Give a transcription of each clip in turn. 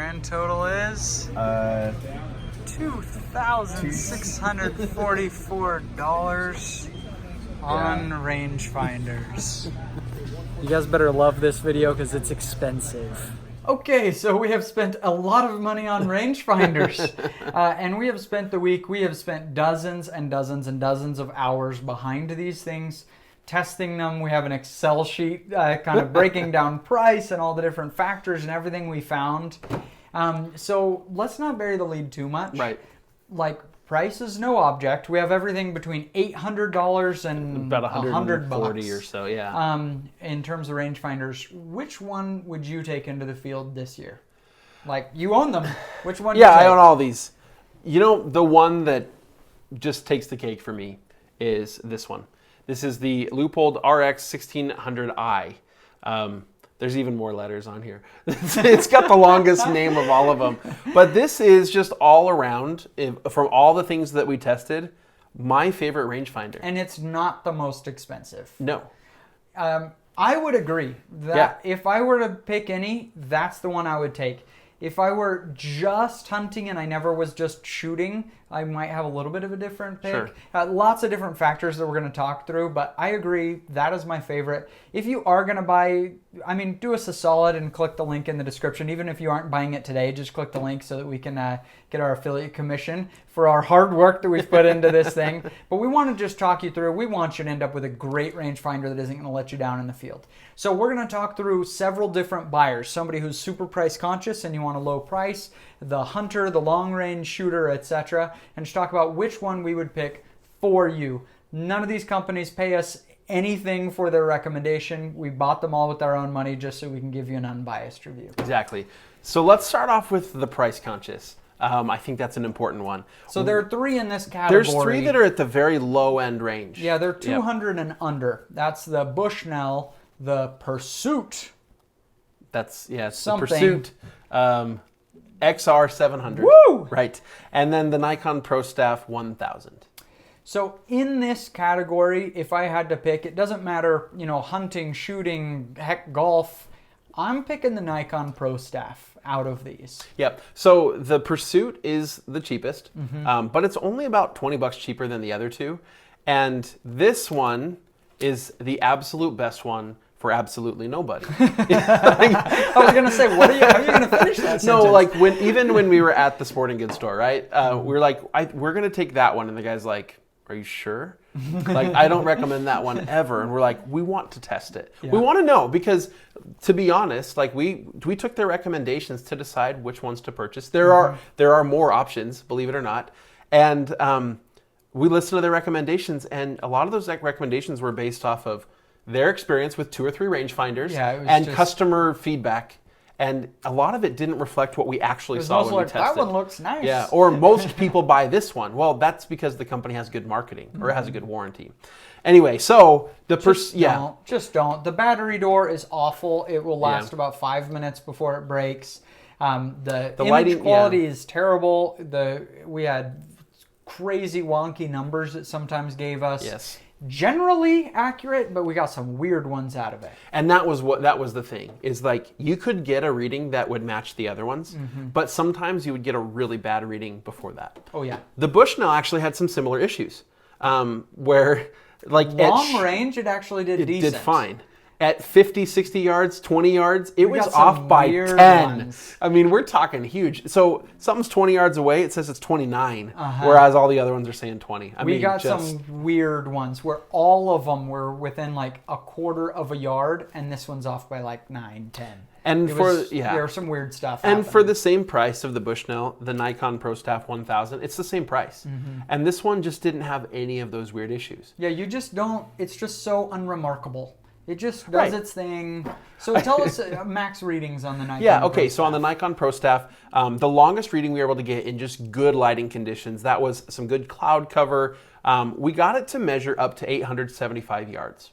grand total is $2,644 on Rangefinders. You guys better love this video because it's expensive. Okay, so we have spent a lot of money on rangefinders, and we have spent dozens and dozens and dozens of hours behind these things, testing them. We have an Excel sheet kind of breaking down price and all the different factors and everything we found. So let's not bury the lead too much. Right. Like, price is no object. We have everything between $800 and about $140 $100 or so, yeah. In terms of rangefinders, which one would you take into the field this year? Like, you own them. Which one? Yeah, I own all these. You know, the one that just takes the cake for me is this one. This is the Leupold RX 1600i. There's even more letters on here. It's got the longest name of all of them. But this is just all around, from all the things that we tested, my favorite rangefinder. And it's not the most expensive. No. I would agree that if I were to pick any, that's the one I would take. If I were just hunting and I never was just shooting, I might have a little bit of a different pick. Sure. Lots of different factors that we're going to talk through, but I agree, that is my favorite. If you are going to buy, I mean, do us a solid and click the link in the description. Even if you aren't buying it today, just click the link so that we can get our affiliate commission for our hard work that we've put into this thing. But we want to just talk you through. We want you to end up with a great rangefinder that isn't going to let you down in the field. So we're going to talk through several different buyers. Somebody who's super price conscious and you want a low price, the hunter, the long range shooter, etc. And just talk about which one we would pick for you. None of these companies pay us anything for their recommendation. We bought them all with our own money just so we can give you an unbiased review. Exactly. So let's start off with the price conscious. I think that's an important one. So there are three in this category. There's three that are at the very low end range. Yeah, they're 200 and under. That's the Bushnell, the Pursuit. That's, it's something. The Pursuit XR 700. Woo! Right. And then the Nikon Prostaff 1000. So in this category, if I had to pick, it doesn't matter, hunting, shooting, heck, golf. I'm picking the Nikon Prostaff out of these. Yep. So the Pursuit is the cheapest, but it's only about $20 cheaper than the other two. And this one is the absolute best one for absolutely nobody. I was going to say, how are you going to finish that sentence? No, like even when we were at the sporting goods store, right? We were like, we're going to take that one. And the guy's like, are you sure? Like, I don't recommend that one ever. And we're like, we want to test it. Yeah. We want to know because, to be honest, like we took their recommendations to decide which ones to purchase. There are more options, believe it or not. And we listened to their recommendations, and a lot of those recommendations were based off of their experience with 2 or 3 rangefinders and customer feedback. And a lot of it didn't reflect what we actually saw when we tested. That one looks nice. Yeah, or most people buy this one. Well, that's because the company has good marketing or has a good warranty. Anyway, so just don't. The battery door is awful. It will last about 5 minutes before it breaks. The image lighting quality is terrible. We had crazy wonky numbers it sometimes gave us. Yes. Generally accurate, but we got some weird ones out of it. And that was the thing, is like you could get a reading that would match the other ones, but sometimes you would get a really bad reading before that. Oh yeah. The Bushnell actually had some similar issues, where like long range it actually did decent. It did fine. At 50, 60 yards, 20 yards, it was off by 10. Ones. I mean, we're talking huge. So something's 20 yards away, it says it's 29, whereas all the other ones are saying 20. We got some weird ones where all of them were within like a quarter of a yard, and this one's off by like 9, 10. And there was some weird stuff happening. And for the same price of the Bushnell, the Nikon Prostaff 1000, it's the same price. And this one just didn't have any of those weird issues. Yeah, you just don't, it's just so unremarkable. It just does its thing. So tell us max readings on the Nikon Prostaff. So on the Nikon Prostaff, the longest reading we were able to get in just good lighting conditions, that was some good cloud cover. We got it to measure up to 875 yards.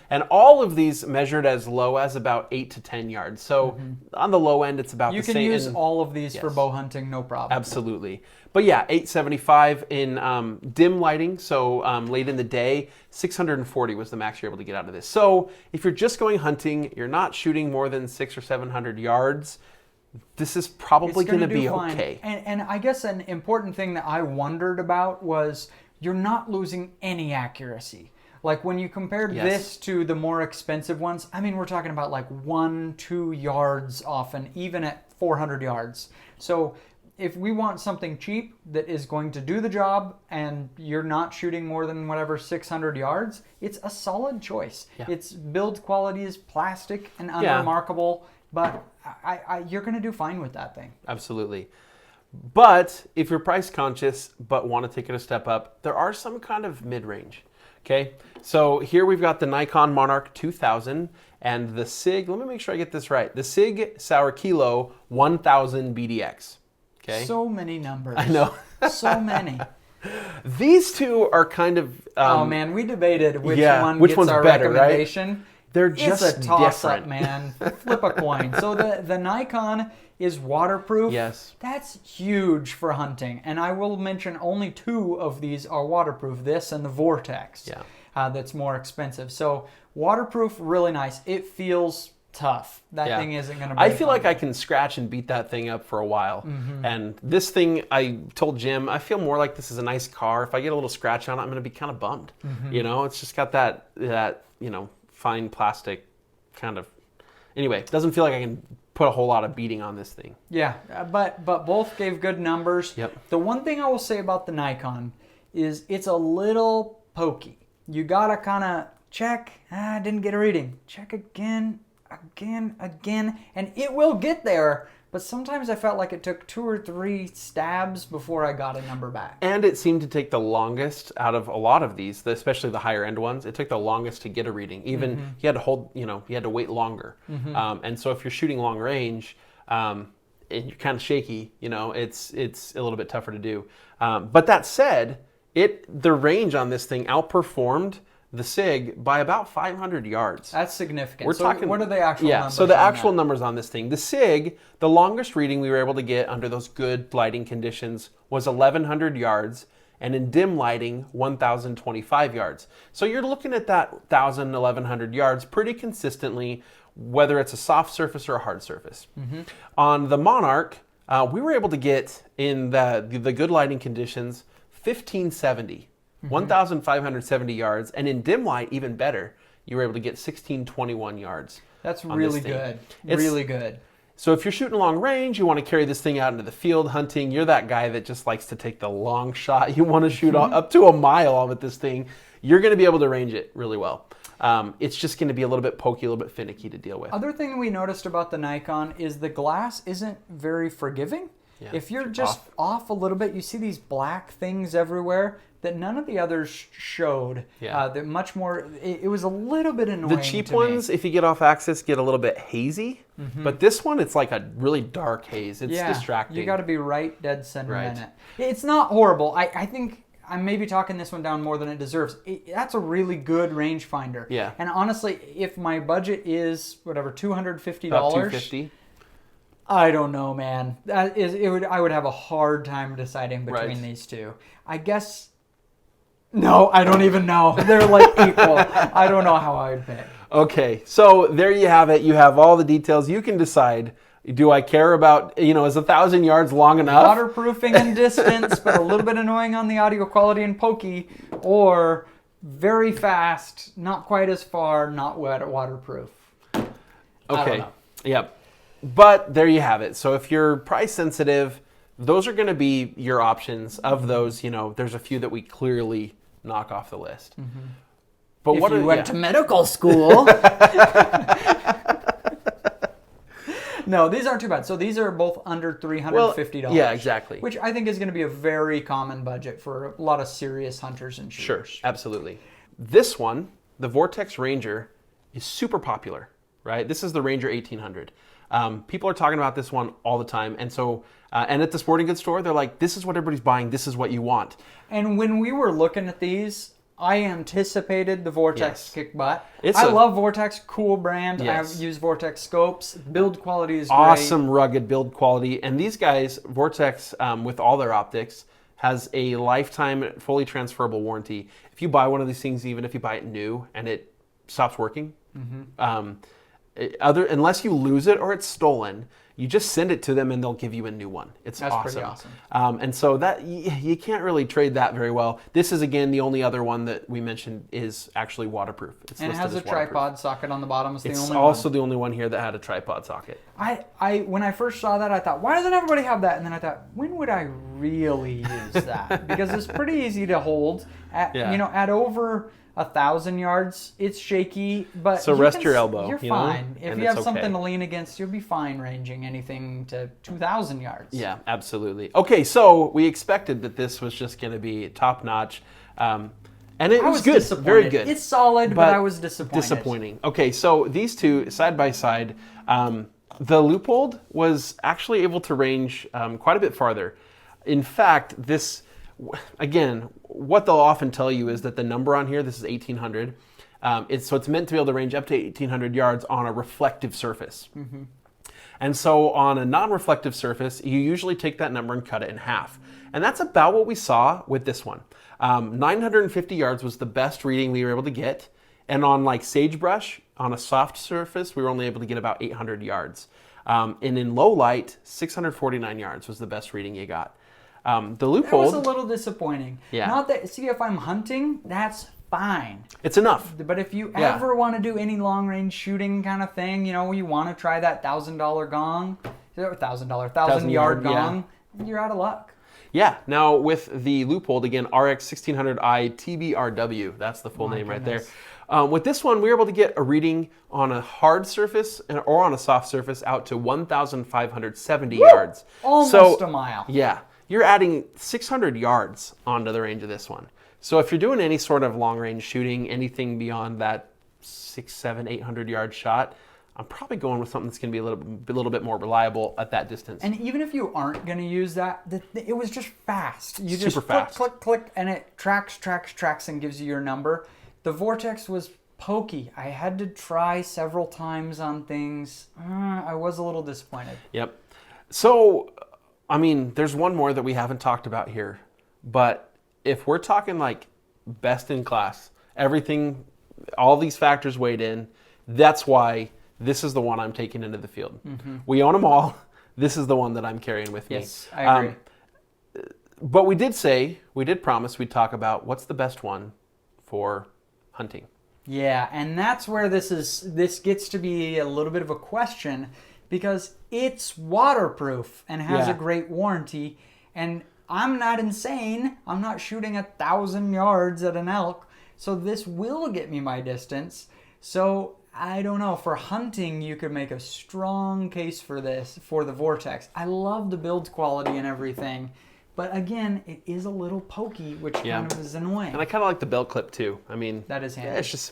And all of these measured as low as about 8 to 10 yards. So on the low end, it's about the same. You can use all of these for bow hunting, no problem. Absolutely. But yeah, 875 in dim lighting, so late in the day, 640 was the max you're able to get out of this. So if you're just going hunting, you're not shooting more than 600 or 700 yards, this is probably going to be fine. okay. And I guess an important thing that I wondered about was you're not losing any accuracy. Like when you compared this to the more expensive ones, I mean, we're talking about like 1-2 yards often, even at 400 yards. So if we want something cheap that is going to do the job and you're not shooting more than whatever 600 yards, it's a solid choice. Yeah. Its build quality is plastic and unremarkable, but you're going to do fine with that thing. Absolutely. But if you're price conscious but want to take it a step up, there are some kind of mid-range. Okay, so here we've got the Nikon Monarch 2000 and the SIG, let me make sure I get this right, the SIG Sauer Kilo 1000 BDX. Okay. So many numbers. I know. So many. These two are kind of... oh man, we debated which one gets one's our better, recommendation. Right? They're just it's a toss-up, different. Man. Flip a coin. So the Nikon is waterproof. Yes. That's huge for hunting. And I will mention only 2 of these are waterproof, this and the Vortex. Yeah. That's more expensive. So waterproof, really nice. It feels tough. That thing isn't going to break. I feel like I can scratch and beat that thing up for a while. Mm-hmm. And this thing, I told Jim, I feel more like this is a nice car. If I get a little scratch on it, I'm going to be kind of bummed. Mm-hmm. You know, it's just got that fine plastic kind of... Anyway, it doesn't feel like I can put a whole lot of beating on this thing. Yeah, but both gave good numbers. Yep. The one thing I will say about the Nikon is it's a little pokey. You got to kind of check, I didn't get a reading. Check again, and it will get there. But sometimes I felt like it took 2 or 3 stabs before I got a number back. And it seemed to take the longest out of a lot of these, especially the higher end ones. It took the longest to get a reading. Even you had to hold, you had to wait longer. Mm-hmm. And so if you're shooting long range and you're kind of shaky, it's a little bit tougher to do. But that said, the range on this thing outperformed the SIG by about 500 yards. That's significant. We're talking, what are the actual numbers? So the actual numbers on this thing. The SIG, the longest reading we were able to get under those good lighting conditions was 1,100 yards, and in dim lighting, 1,025 yards. So you're looking at that 1,000, 1,100 yards pretty consistently, whether it's a soft surface or a hard surface. Mm-hmm. On the Monarch, we were able to get, in the good lighting conditions, 1,570. 1,570 yards, and in dim light, even better, you were able to get 1,621 yards. That's really good. Really good. So if you're shooting long range, you want to carry this thing out into the field hunting, you're that guy that just likes to take the long shot, you want to shoot up to a mile with this thing, you're going to be able to range it really well. It's just going to be a little bit pokey, a little bit finicky to deal with. Other thing we noticed about the Nikon is the glass isn't very forgiving. Yeah, if you're just off a little bit, you see these black things everywhere that none of the others showed. Yeah. That much more, it was a little bit annoying. The cheap ones, if you get off axis, get a little bit hazy. Mm-hmm. But this one, it's like a really dark haze. It's distracting. You got to be right dead center in it. It's not horrible. I think I'm maybe talking this one down more than it deserves. That's a really good rangefinder. Yeah. And honestly, if my budget is whatever $250, about $250. I don't know, man. I would have a hard time deciding between these two. I guess. No, I don't even know. They're like equal. I don't know how I would pick. Okay, so there you have it. You have all the details. You can decide. Do I care about, is 1,000 yards long enough? Waterproofing and distance, but a little bit annoying on the audio quality and pokey, or very fast, not quite as far, not waterproof. Okay. Yep. But there you have it. So if you're price sensitive, those are going to be your options. Of those, there's a few that we clearly knock off the list. Mm-hmm. But if you went to medical school. No, these aren't too bad. So these are both under $350. Well, yeah, exactly. Which I think is going to be a very common budget for a lot of serious hunters and shooters. Sure, absolutely. This one, the Vortex Ranger, is super popular, right? This is the Ranger 1800. People are talking about this one all the time. And so, and at the sporting goods store, they're like, this is what everybody's buying. This is what you want. And when we were looking at these, I anticipated the Vortex kick butt. I love Vortex, cool brand. Yes. I use Vortex scopes. Build quality is awesome, rugged build quality. And these guys, Vortex, with all their optics, has a lifetime fully transferable warranty. If you buy one of these things, even if you buy it new and it stops working, unless you lose it or it's stolen, You just send it to them and they'll give you a new one. It's That's awesome. pretty awesome. And so that you can't really trade that very well. This is, again, the only other one that we mentioned is actually waterproof. It's And it has a listed as waterproof. tripod socket on the bottom. It's also the only one here that had a tripod socket. When I first saw that, I thought, why doesn't everybody have that? And then I thought, when would I really use that? Because it's pretty easy to hold. At over 1,000 yards, it's shaky, but so rest your elbow. You're fine. If you have something to lean against, you'll be fine ranging anything to 2,000 yards. Yeah, absolutely. Okay, so we expected that this was just going to be top notch, and it was good, very good. It's solid, but I was disappointed. Disappointing. Okay, so these two side by side, the Leupold was actually able to range quite a bit farther. In fact, this. Again, what they'll often tell you is that the number on here, this is 1,800. It's meant to be able to range up to 1,800 yards on a reflective surface. Mm-hmm. And so on a non-reflective surface, you usually take that number and cut it in half. And that's about what we saw with this one. 950 yards was the best reading we were able to get. And on like sagebrush, on a soft surface, we were only able to get about 800 yards. And in low light, 649 yards was the best reading you got. The Leupold. That was a little disappointing. Yeah. Not that. See, if I'm hunting, that's fine. It's enough. But if you ever want to do any long range shooting kind of thing, you want to try that $1,000 gong, $1,000 gong, you're out of luck. Yeah. Now with the Leupold, again, RX 1600i TBRW. That's the full name right there. With this one, we were able to get a reading on a hard surface or on a soft surface out to 1,570 yards. Almost a mile. Yeah. You're adding 600 yards onto the range of this one. So if you're doing any sort of long range shooting, anything beyond that 600, 700, 800 yard shot, I'm probably going with something that's going to be a little bit more reliable at that distance. And even if you aren't going to use that, it was just fast. You just Super fast. click, and it tracks, and gives you your number. The Vortex was pokey. I had to try several times on things. I was a little disappointed. Yep. So, I mean, there's one more that we haven't talked about here, but if we're talking like best in class, everything, all these factors weighed in, that's why this is the one I'm taking into the field. Mm-hmm. We own them all. This is the one that I'm carrying with me. Yes, I agree. But we did promise we'd talk about what's the best one for hunting. Yeah, and that's where this gets to be a little bit of a question, because it's waterproof and has a great warranty, and I'm not insane. I'm not shooting 1,000 yards at an elk, so this will get me my distance. So I don't know. For hunting, you could make a strong case for this, for the Vortex. I love the build quality and everything, but again, it is a little pokey, which kind of is annoying. And I kind of like the belt clip too. I mean, that is handy. Yeah, it's just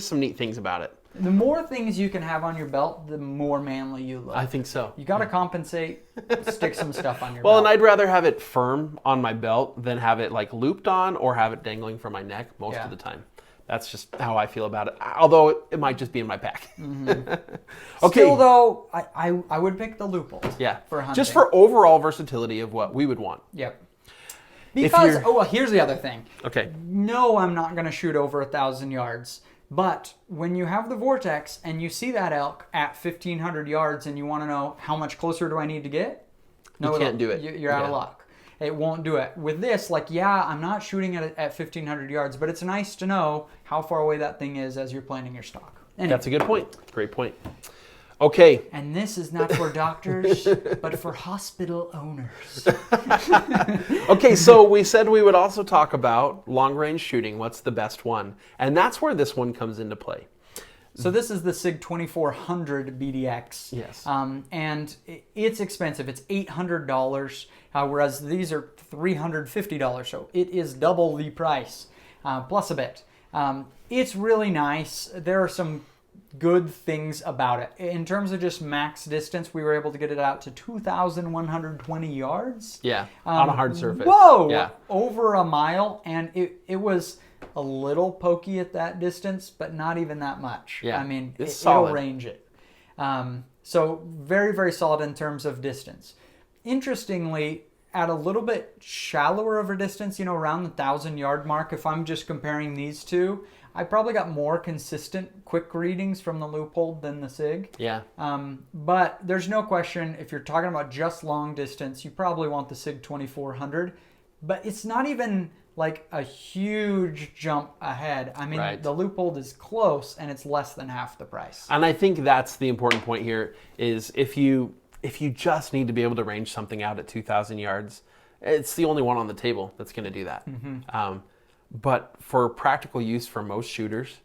some neat things about it. The more things you can have on your belt, the more manly you look. I think so. You got to compensate, stick some stuff on your belt. Well, and I'd rather have it firm on my belt than have it like looped on or have it dangling from my neck most of the time. That's just how I feel about it. Although it might just be in my pack. Mm-hmm. Okay. Still, though, I would pick the Leupold. Yeah. For hunting. Just for overall versatility of what we would want. Yep. Because here's the other thing. Okay. No, I'm not going to shoot over 1,000 yards. But when you have the Vortex and you see that elk at 1,500 yards and you want to know how much closer do I need to get? No, you can't do it. You're out of luck. It won't do it. With this, I'm not shooting at 1,500 yards, but it's nice to know how far away that thing is as you're planning your stock. Anyway. That's a good point. Great point. Okay. And this is not for doctors, but for hospital owners. Okay, so we said we would also talk about long-range shooting. What's the best one? And that's where this one comes into play. So this is the SIG 2400 BDX. Yes. And it's expensive. It's $800, whereas these are $350. So it is double the price, plus a bit. It's really nice. There are some good things about it. In terms of just max distance, we were able to get it out to 2,120 yards. Yeah, on a hard surface. Whoa! Yeah. Over a mile, and it was a little pokey at that distance, but not even that much. Yeah, I mean, it'll range it. So very, very solid in terms of distance. Interestingly, at a little bit shallower of a distance, around the 1,000 yard mark, if I'm just comparing these two, I probably got more consistent quick readings from the Leupold than the SIG. Yeah. But there's no question, if you're talking about just long distance, you probably want the SIG 2400. But it's not even like a huge jump ahead. I mean, Right. the Leupold is close, and it's less than half the price. And I think that's the important point here is if you just need to be able to range something out at 2,000 yards, it's the only one on the table that's going to do that. But for practical use for most shooters,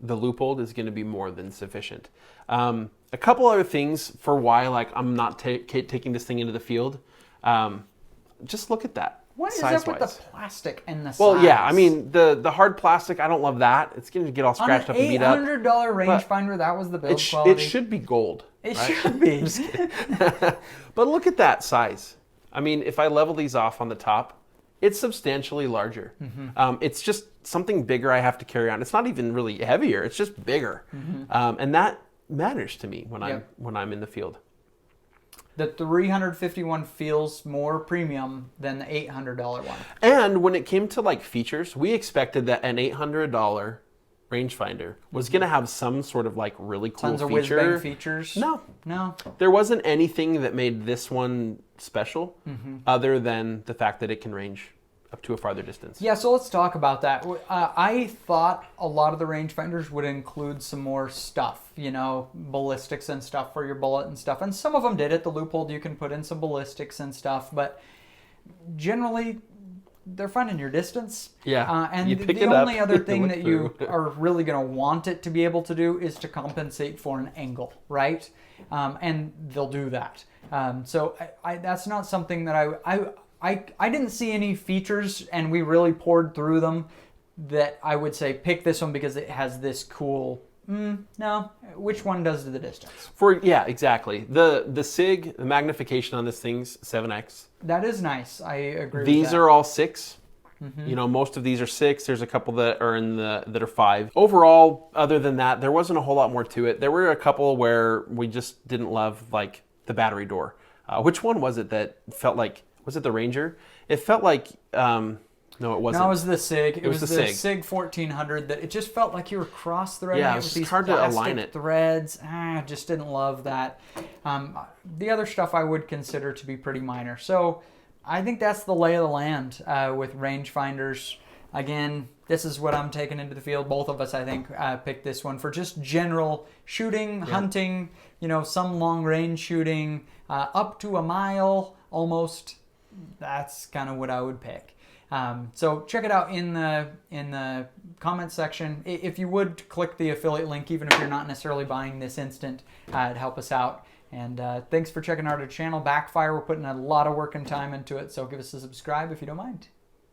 the Leupold is going to be more than sufficient. A couple other things for why I'm not taking this thing into the field. Just look at that. What is up with the plastic and the size? Well, yeah, I mean, the hard plastic, I don't love that. It's going to get all scratched up and beat up. On an $800 rangefinder, that was the build quality. It should be gold. It right? should be. Just kidding. But look at that size. I mean, if I level these off on the top, it's substantially larger. It's just something bigger I have to carry on. It's not even really heavier. It's just bigger. And that matters to me when I'm in the field. The 351 feels more premium than the $800 one. And when it came to features, we expected that an $800 rangefinder was going to have some sort of really cool Tons of feature. whiz-bang features. No. There wasn't anything that made this one special other than the fact that it can range up to a farther distance. Yeah, so let's talk about that. I thought a lot of the rangefinders would include some more stuff, ballistics and stuff for your bullet and stuff. And some of them did it. The Leupold, you can put in some ballistics and stuff. But generally, they're finding your distance. Yeah, and you pick the it up, only other thing look that you are really going to want it to be able to do is to compensate for an angle, right? And they'll do that. So that's not something that I didn't see any features, and we really poured through them, that I would say pick this one because it has this cool. No, which one does the distance? Yeah, exactly. The SIG, the magnification on this thing's 7x. That is nice. I agree. These with that. are all 6. Most of these are 6. There's a couple that are that are 5. Overall, other than that, there wasn't a whole lot more to it. There were a couple where we just didn't love, the battery door. Which one was it that felt like? Was it the Ranger? It felt like, no, it wasn't. No, it was the SIG. It was the SIG 1400 that it just felt like you were cross-threading it it was with these hard to plastic align it. threads. I just didn't love that. The other stuff I would consider to be pretty minor. So I think that's the lay of the land with rangefinders. Again, this is what I'm taking into the field. Both of us, I think, picked this one for just general shooting, hunting, some long-range shooting, up to a mile almost. That's kind of what I would pick. So check it out in the comments section. If you would click the affiliate link, even if you're not necessarily buying this instant, it'd help us out. And thanks for checking out our channel, Backfire. We're putting a lot of work and time into it, so give us a subscribe if you don't mind.